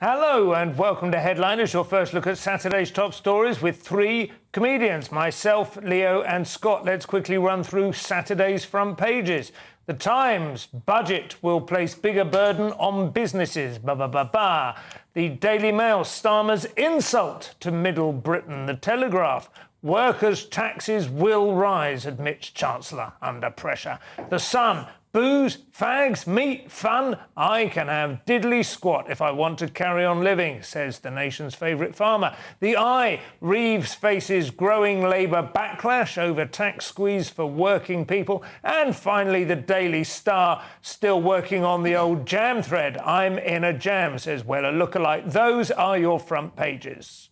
Hello and welcome to Headliners, your first look at Saturday's top stories with three comedians, myself, Leo and Scott. Let's quickly run through Saturday's front pages. The Times, budget will place bigger burden on businesses. The Daily Mail, Starmer's insult to Middle Britain. The Telegraph, workers' taxes will rise, admits Chancellor under pressure. The Sun, booze, fags, meat, fun. I can have diddly squat if I want to carry on living, says the nation's favourite farmer. The Eye, Reeves faces growing Labour backlash over tax squeeze for working people. And finally, the Daily Star, still working on the old jam thread. I'm in a jam, says Weller lookalike. Those are your front pages.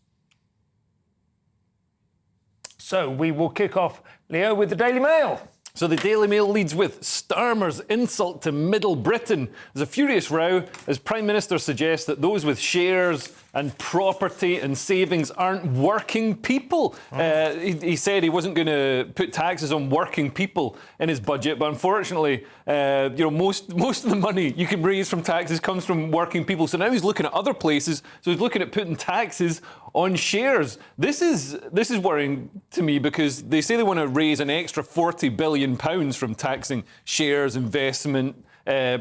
So we will kick off, Leo, with the Daily Mail. So the Daily Mail leads with Starmer's insult to Middle Britain. There's a furious row as Prime Minister suggests that those with shares and property and savings aren't working people. He said he wasn't going to put taxes on working people in his budget, but unfortunately, most of the money you can raise from taxes comes from working people. So now he's looking at other places. So he's looking at putting taxes on shares. This is worrying to me because they say they want to raise an extra £40 billion from taxing shares, investment,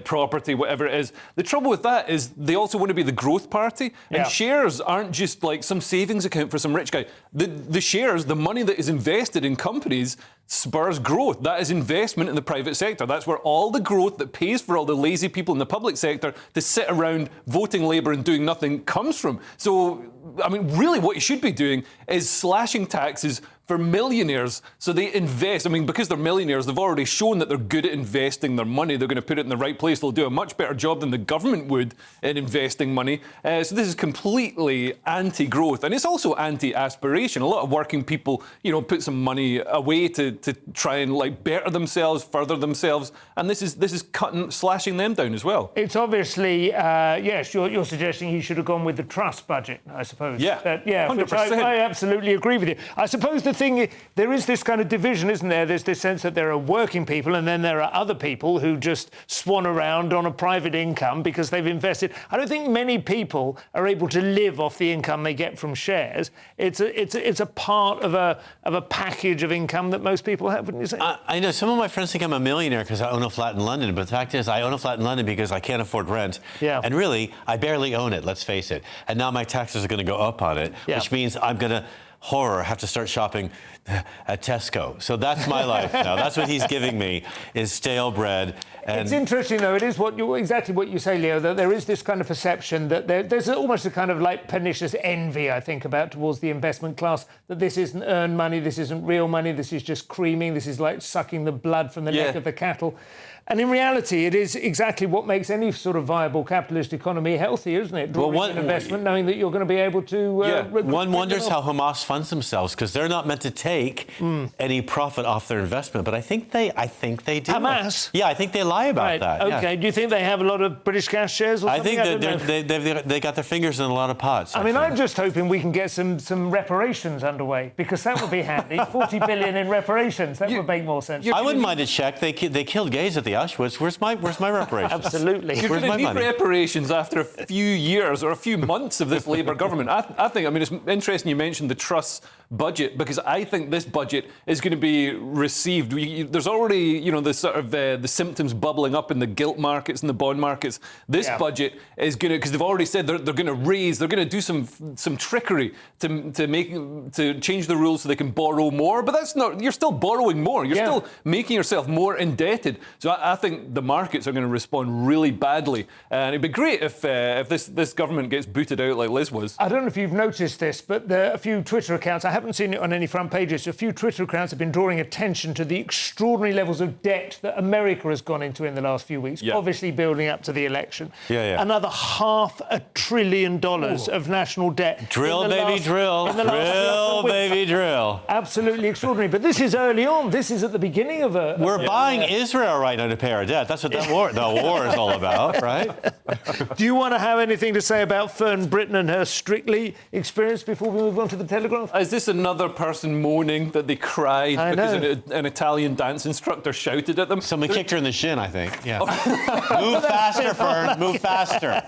property, whatever it is. The trouble with that is they also want to be the growth party, and shares aren't just like some savings account for some rich guy. The shares, the money that is invested in companies, spurs growth. That is investment in the private sector. That's where all the growth that pays for all the lazy people in the public sector to sit around voting Labour and doing nothing comes from. So, I mean, really what you should be doing is slashing taxes for millionaires so they invest. I mean, because they're millionaires, they've already shown that they're good at investing their money. They're going to put it in the right place. They'll do a much better job than the government would in investing money. So this is completely anti-growth. And it's also anti-aspiration. A lot of working people, put some money away to try and better themselves, further themselves. And this is slashing them down as well. It's obviously, yes, you're suggesting he should have gone with the trust budget, I suppose. Yeah, 100%. Which I absolutely agree with you. I suppose the thing, there is this kind of division, isn't there? There's this sense that there are working people and then there are other people who just swan around on a private income because they've invested. I don't think many people are able to live off the income they get from shares. It's a part of a package of income that most people have, wouldn't you say? I know some of my friends think I'm a millionaire because I own a flat in London, but the fact is I own a flat in London because I can't afford rent. Yeah. And really, I barely own it, let's face it. And now my taxes are going to go up on it, which means I'm going to have to start shopping at Tesco. So that's my life now. That's what he's giving me, is stale bread. And it's interesting, though. It is exactly what you say, Leo, that there is this kind of perception that there's almost a kind of pernicious envy, I think, towards the investment class, that this isn't earned money, this isn't real money, this is just creaming, this is like sucking the blood from the neck of the cattle. And in reality, it is exactly what makes any sort of viable capitalist economy healthy, isn't it? Drawing an investment, knowing that you're going to be able to... One wonders how Hamas funds themselves, because they're not meant to take any profit off their investment, but I think they do. Hamas? Yeah, I think they lie about that. OK. Yeah. Do you think they have a lot of British gas shares or something? I think they got their fingers in a lot of pots. I mean, I'm just hoping we can get some reparations underway, because that would be handy. 40 billion in reparations, that would make more sense. I wouldn't mind a check. They killed gays at the Auschwitz. Where's my reparations? Absolutely. You're going to need reparations after a few years or a few months of this Labour government. I think, it's interesting you mentioned the Truss budget, because I think this budget is going to be received. There's already, the sort of the symptoms bubbling up in the gilt markets and the bond markets. This budget is going to, because they've already said they're going to do some trickery to change the rules so they can borrow more. But that's not, you're still borrowing more. You're still making yourself more indebted. So I think the markets are going to respond really badly. And it'd be great if this government gets booted out like Liz was. I don't know if you've noticed this, but there are a few Twitter accounts, I haven't seen it on any front pages, a few Twitter accounts have been drawing attention to the extraordinary levels of debt that America has gone into in the last few weeks, obviously building up to the election. Another $500 billion of national debt. Drill, baby, drill. Drill, baby, drill. Absolutely extraordinary. But this is early on. This is at the beginning of a... We're buying Israel right now to pay our debt. That's what the war is all about, right? Do you want to have anything to say about Fern Britton and her Strictly experience before we move on to the Telegraph? Is this another person moaning that they cried because an Italian dance instructor shouted at them? Someone kicked her in the shin, I think. Yeah. Move faster, Fern. Move faster.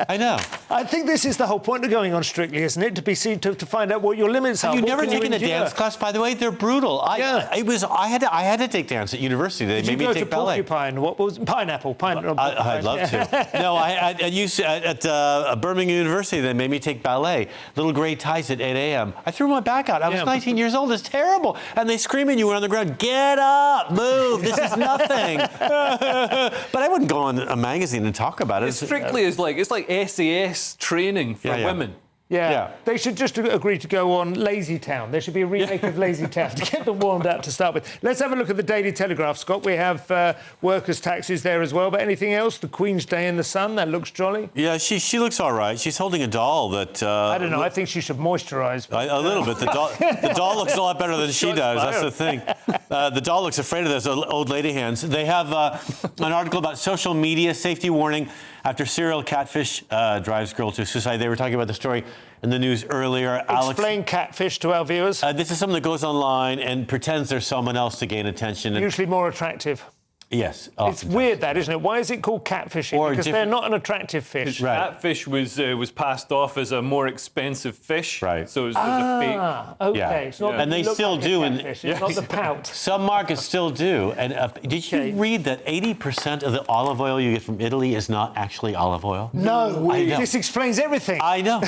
I know. I think this is the whole point of going on Strictly, isn't it? To be seen to find out what your limits are. Have you What never can taken a endure? dance class, by the way? They're brutal. I had to take dance at university. They Did made you me go take to ballet. Porcupine? What was Pineapple? I'd love to. No, I used to, at Birmingham University, they made me take ballet. Little gray ties at 8 a.m. I threw my back out. I was 19 years old. It's terrible. And they scream at you on the ground, get up, move. This is nothing. But I wouldn't go on a magazine and talk about it. Strictly is like SAS training for women. Yeah. They should just agree to go on Lazy Town. There should be a remake of Lazy Town to get them warmed up to start with. Let's have a look at the Daily Telegraph, Scott. We have workers' taxes there as well. But anything else? The Queen's Day in the sun, that looks jolly. Yeah, she looks all right. She's holding a doll that... I don't know. I think she should moisturise. A little bit. The doll looks a lot better than she does. That's the thing. The doll looks afraid of those old lady hands. They have an article about social media safety warning after serial catfish drives girl to suicide. They were talking about the story in the news earlier. Explain catfish to our viewers. This is something that goes online and pretends there's someone else to gain attention. Usually more attractive. Yes. It's weird, that, isn't it? Why is it called catfishing? Because they're not an attractive fish. Right. Catfish was passed off as a more expensive fish. Right. So it was a fake. Okay. Yeah. It's not And they still do. It's not the pout. Some markets still do. And did you read that 80% of the olive oil you get from Italy is not actually olive oil? No. I know. This explains everything. I know.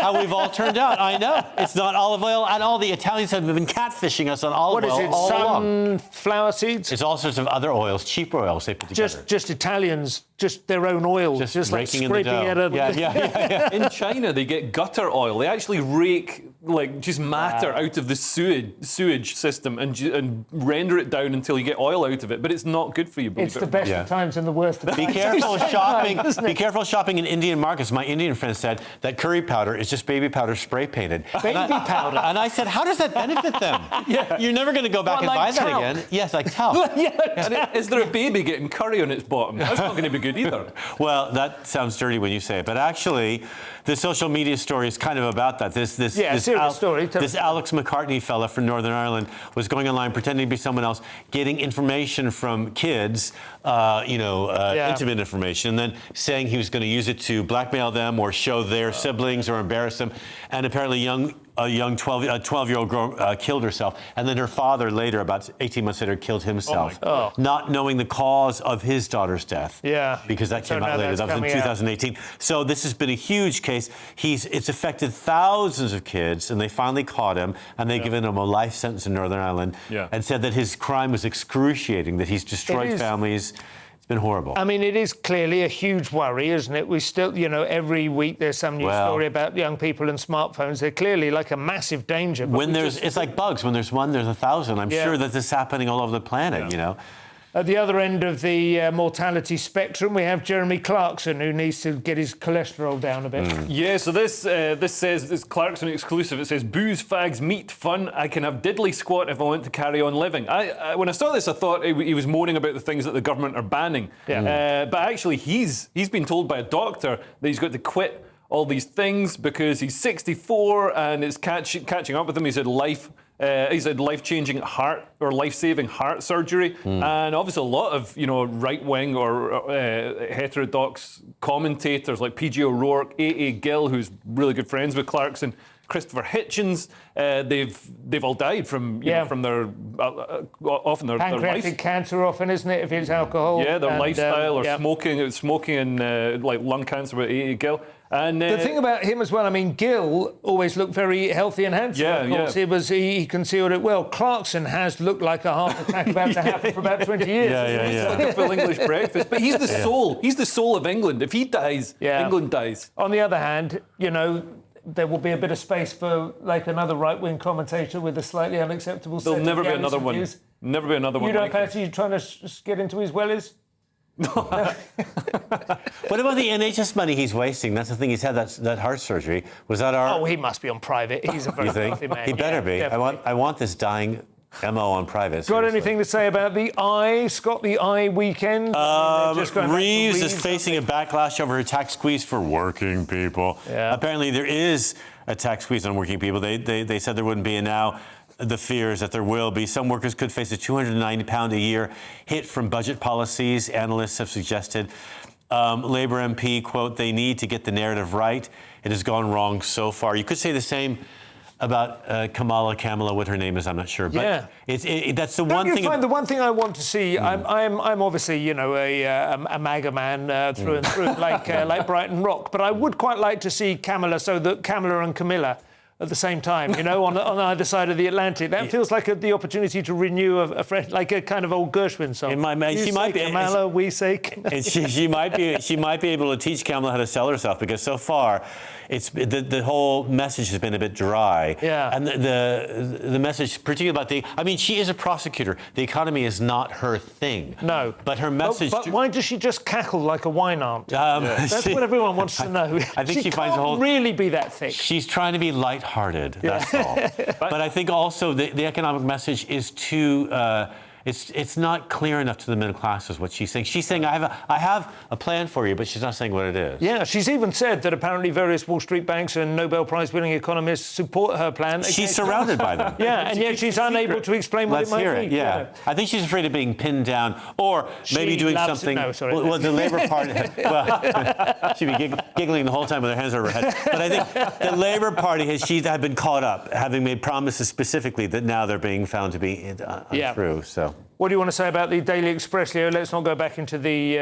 How we've all turned out. I know. It's not olive oil. And all the Italians have been catfishing us on olive oil all along. Sunflower seeds? It's all sorts of other oils, cheap oils they put together. Just Italians, just their own oil. Just like raking in the scraping dough. out of Yeah. In China, they get gutter oil. They actually rake just matter out of the sewage system and render it down until you get oil out of it. But it's not good for you. It's the best of times and the worst of times. Be careful shopping. Be careful shopping in Indian markets. My Indian friend said that curry powder is just baby powder spray painted. Baby powder. And I said, how does that benefit them? You're never going to go back and like buy talc? that again. Yes, like talc. And is there a baby getting curry on its bottom? That's not going to be good either. Well, that sounds dirty when you say it, but actually, the social media story is kind of about that. This story. This Alex McCartney fella from Northern Ireland was going online pretending to be someone else, getting information from kids, intimate information, and then saying he was going to use it to blackmail them or show their siblings or embarrass them. And apparently, a 12-year-old girl killed herself, and then her father later, about 18 months later, killed himself, not knowing the cause of his daughter's death. Yeah. Because that came out later. That was in 2018. So this has been a huge case. It's affected thousands of kids, and they finally caught him, and they've given him a life sentence in Northern Ireland, and said that his crime was excruciating, that he's destroyed families. It's been horrible. I mean, it is clearly a huge worry, isn't it? We still, every week there's some new story about young people and smartphones. They're clearly like a massive danger. It's like bugs. When there's one, there's 1,000. I'm sure that this is happening all over the planet, At the other end of the mortality spectrum, we have Jeremy Clarkson, who needs to get his cholesterol down a bit. Yeah, so this says, this Clarkson exclusive, it says, booze, fags, meat, fun, I can have diddly squat if I want to carry on living. When I saw this, I thought he was moaning about the things that the government are banning. But actually, he's been told by a doctor that he's got to quit all these things because he's 64 and it's catching up with him. He's had life-changing heart or life-saving heart surgery, and obviously a lot of right-wing or heterodox commentators like P.G. O'Rourke, A.A. Gill, who's really good friends with Clarkson, Christopher Hitchens, they've all died from from their often their pancreatic life. cancer, often, isn't it, if it's alcohol? Yeah, their lifestyle or smoking and like lung cancer with A.A. Gill. And the thing about him as well, I mean, Gill always looked very healthy and handsome. Of course, he concealed it well. Clarkson has looked like a heart attack about to happen for about 20 years. Like a full English breakfast. But he's the soul. He's the soul of England. If he dies, England dies. On the other hand, there will be a bit of space for like another right-wing commentator with a slightly unacceptable set There'll never of be another one. views. Never be another one. You don't fancy you trying to get into his wellies? What about the NHS money he's wasting? That's the thing. He's had that heart surgery. Was that our? Oh, he must be on private. He's a very wealthy man. He better be. Definitely. I want this dying MO on private. Got anything to say about the Eye, Scott? The Eye weekend? Reeves is facing a backlash over a tax squeeze for working people. Apparently, there is a tax squeeze on working people. They said there wouldn't be, and now the fear is that there will be. Some workers could face a £290 a year hit from budget policies, analysts have suggested. Labour MP, quote, they need to get the narrative right. It has gone wrong so far. You could say the same about Kamala, what her name is, I'm not sure. But that's the one thing. The one thing I want to see, I'm obviously, you know, a MAGA man through and through, like Brighton Rock, but I would quite like to see Kamala, so that Kamala and Camilla at the same time, you know, on either side of the Atlantic. That feels like the opportunity to renew a fresh, like a kind of old Gershwin song. She might be Kamala, we say. she might be able to teach Kamala how to sell herself, because so far, it's the whole message has been a bit dry. Yeah. And the message, particularly about I mean, she is a prosecutor. The economy is not her thing. No. But her message. But why does she just cackle like a wine aunt? That's what everyone wants to know. I think she finds the whole. Really be that thick. She's trying to be lighthearted. That's all. But I think also the economic message is too. It's not clear enough to the middle classes what she's saying. She's saying, I have a plan for you, but she's not saying what it is. Yeah, she's even said that apparently various Wall Street banks and Nobel Prize-winning economists support her plan. She's surrounded by them. Yeah, and yet she's unable to explain what it might be. Let's hear it, yeah. I think she's afraid of being pinned down, or maybe doing something. No, sorry. Well, the Labour Party, she'd be giggling the whole time with her hands over her head. But I think the Labour Party had been caught up, having made promises specifically that now they're being found to be untrue. So. What do you want to say about the Daily Express, Leo? Let's not go back into the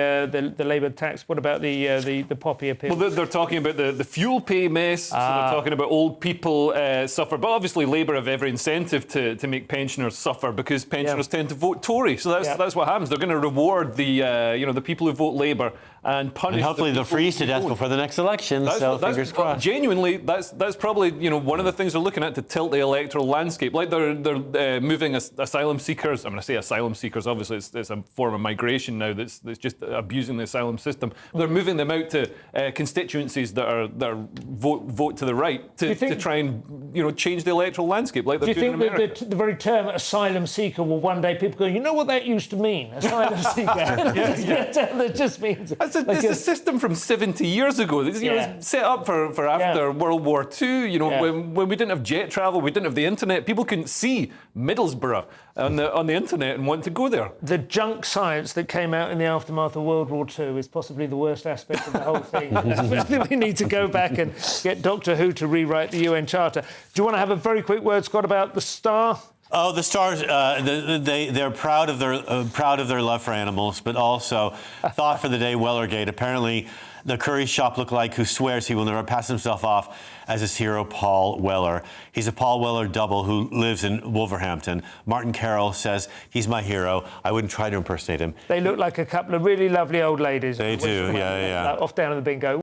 Labour tax. What about the poppy appeal? Well, they're talking about the fuel pay mess. So they're talking about old people suffer. But obviously, Labour have every incentive to make pensioners suffer, because pensioners tend to vote Tory. So that's what happens. They're going to reward the people who vote Labour and punish. And hopefully they'll freeze to death before the next election. So fingers crossed. Genuinely, that's probably one of the things they're looking at to tilt the electoral landscape. Like they're moving asylum seekers. I'm going to say asylum seekers. Obviously, it's a form of migration now that's just abusing the asylum system. They're moving them out to constituencies that are vote to the right to try and change the electoral landscape. Like they're doing in America. Do you think that the very term asylum seeker will one day people go, you know what that used to mean? Asylum seeker. That just means. It's a system from 70 years ago. It was set up for after World War II. When we didn't have jet travel, we didn't have the internet. People couldn't see Middlesbrough on the internet and want to go there. The junk science that came out in the aftermath of World War II is possibly the worst aspect of the whole thing. I think we need to go back and get Doctor Who to rewrite the UN Charter. Do you want to have a very quick word, Scott, about the Star? Oh, the Stars, they're proud of their love for animals, but also thought for the day Wellergate. Apparently, the curry shop lookalike who swears he will never pass himself off as his hero, Paul Weller. He's a Paul Weller double who lives in Wolverhampton. Martin Carroll says he's my hero. I wouldn't try to impersonate him. They look like a couple of really lovely old ladies. They do, yeah. Off down in the bingo.